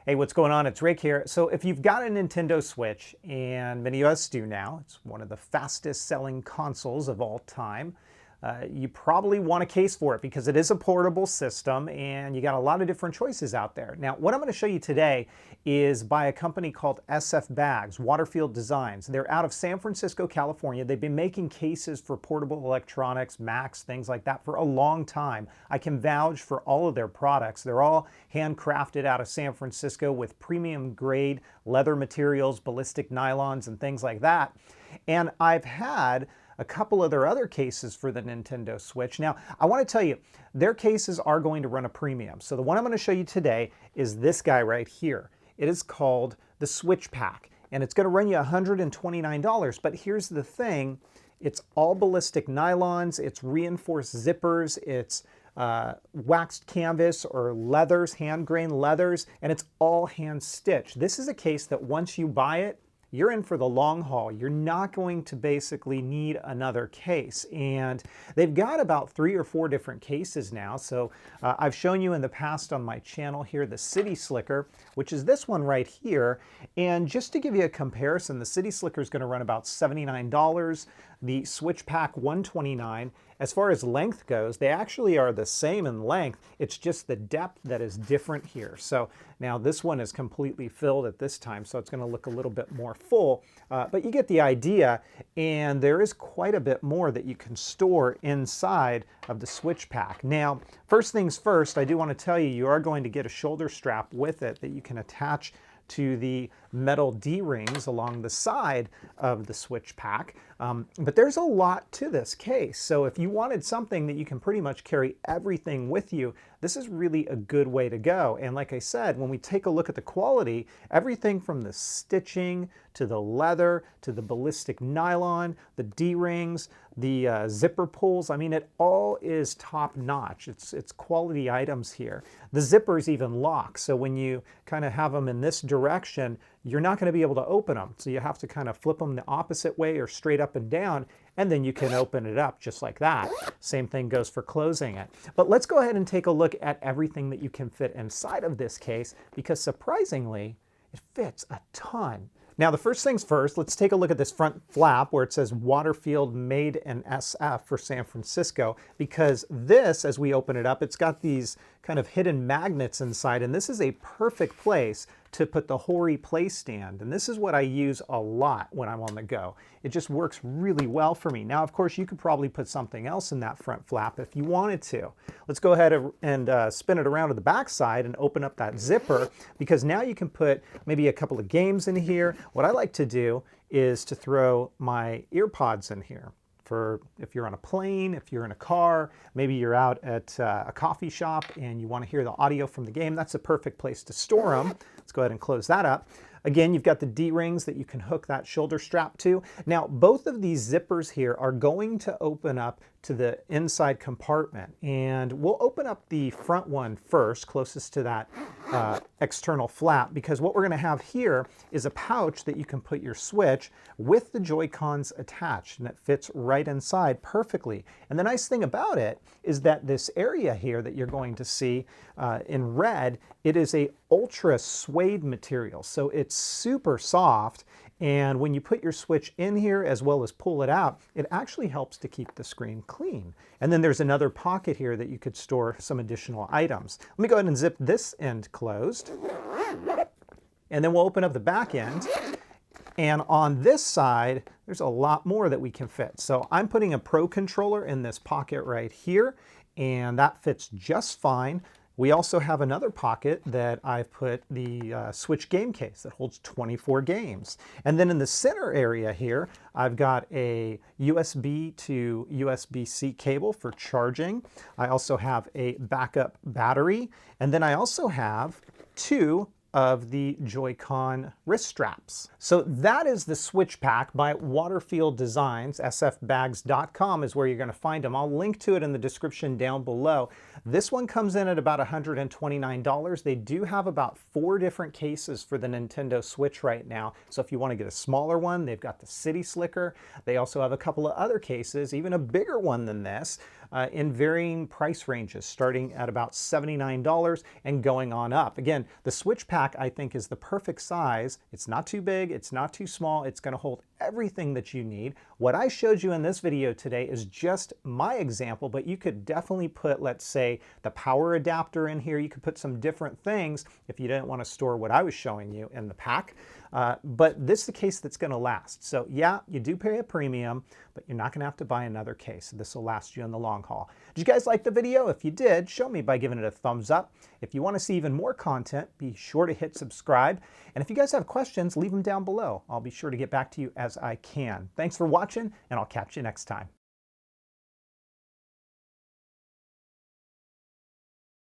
Hey, what's going on? It's Rick here. So if you've got a Nintendo Switch, and many of us do now, it's one of the fastest selling consoles of all time, you probably want a case for it because it is a portable system and you got a lot of different choices out there. Now, what I'm going to show you today is by a company called SF Bags, Waterfield Designs. They're out of San Francisco, California. They've been making cases for portable electronics, Macs, things like that for a long time. I can vouch for all of their products. They're all handcrafted out of San Francisco with premium grade leather materials, ballistic nylons, and things like that. And I've had a couple of their other cases for the Nintendo Switch. Now, I want to tell you, their cases are going to run a premium. So the one I'm going to show you today is this guy right here. It is called the SwitchPack, and it's going to run you $129. But here's the thing, it's all ballistic nylons, it's reinforced zippers, it's waxed canvas or leathers, hand-grained leathers, and it's all hand-stitched. This is a case that once you buy it, you're in for the long haul. You're not going to basically need another case. And they've got about 3 or 4 different cases now. So I've shown you in the past on my channel here the City Slicker, which is this one right here. And just to give you a comparison, the City Slicker is going to run about $79. The SwitchPack $129. As far as length goes, they actually are the same in length. It's just the depth that is different here. So now this one is completely filled at this time, so it's going to look a little bit more full. But you get the idea, and there is quite a bit more that you can store inside of the SwitchPack. Now, first things first, I do want to tell you, you are going to get a shoulder strap with it that you can attach to the metal D-rings along the side of the SwitchPack. But there's a lot to this case. So if you wanted something that you can pretty much carry everything with you, this is really a good way to go. And like I said, when we take a look at the quality, everything from the stitching to the leather to the ballistic nylon, the D-rings, the zipper pulls, I mean, it all is top notch. It's quality items here. The zippers even lock. So when you kind of have them in this direction, you're not going to be able to open them. So you have to kind of flip them the opposite way or straight up and down, and then you can open it up just like that. Same thing goes for closing it. But let's go ahead and take a look at everything that you can fit inside of this case, because surprisingly, it fits a ton. Now, the first things first, let's take a look at this front flap where it says Waterfield made in SF for San Francisco, because this, as we open it up, it's got these kind of hidden magnets inside, and this is a perfect place to put the Hori play stand. And this is what I use a lot when I'm on the go. It just works really well for me. Now, of course, you could probably put something else in that front flap if you wanted to. Let's go ahead and spin it around to the back side and open up that zipper, because now you can put maybe a couple of games in here. What I like to do is to throw my ear pods in here. For if you're on a plane, if you're in a car, maybe you're out at a coffee shop and you want to hear the audio from the game, that's a perfect place to store them. Let's go ahead and close that up. Again, you've got the D-rings that you can hook that shoulder strap to. Now, both of these zippers here are going to open up to the inside compartment. And we'll open up the front one first, closest to that external flap, because what we're going to have here is a pouch that you can put your Switch with the Joy-Cons attached, and it fits right inside perfectly. And the nice thing about it is that this area here that you're going to see in red, it is a ultra suede material, so it's super soft. And when you put your Switch in here as well as pull it out, it actually helps to keep the screen clean. And then there's another pocket here that you could store some additional items. Let me go ahead and zip this end closed. And then we'll open up the back end. And on this side, there's a lot more that we can fit. So I'm putting a Pro controller in this pocket right here, and that fits just fine. We also have another pocket that I've put the Switch game case that holds 24 games. And then in the center area here, I've got a USB to USB-C cable for charging. I also have a backup battery. And then I also have 2 of the Joy-Con wrist straps. So that is the SwitchPack by Waterfield Designs. sfbags.com is where you're going to find them. I'll link to it in the description down below. This one comes in at about $129. They do have about 4 different cases for the Nintendo Switch right now. So if you want to get a smaller one, they've got the City Slicker. They also have a couple of other cases, even a bigger one than this. in varying price ranges, starting at about $79 and going on up. Again, the SwitchPack I think is the perfect size. It's not too big, it's not too small, it's going to hold everything that you need. What I showed you in this video today is just my example, but you could definitely put, let's say, the power adapter in here. You could put some different things if you didn't want to store what I was showing you in the pack. But this is the case that's going to last. So yeah, you do pay a premium, but you're not going to have to buy another case. This will last you in the long haul. Did you guys like the video? If you did, show me by giving it a thumbs up. If you want to see even more content, be sure to hit subscribe. And if you guys have questions, leave them down below. I'll be sure to get back to you as I can. Thanks for watching, and I'll catch you next time.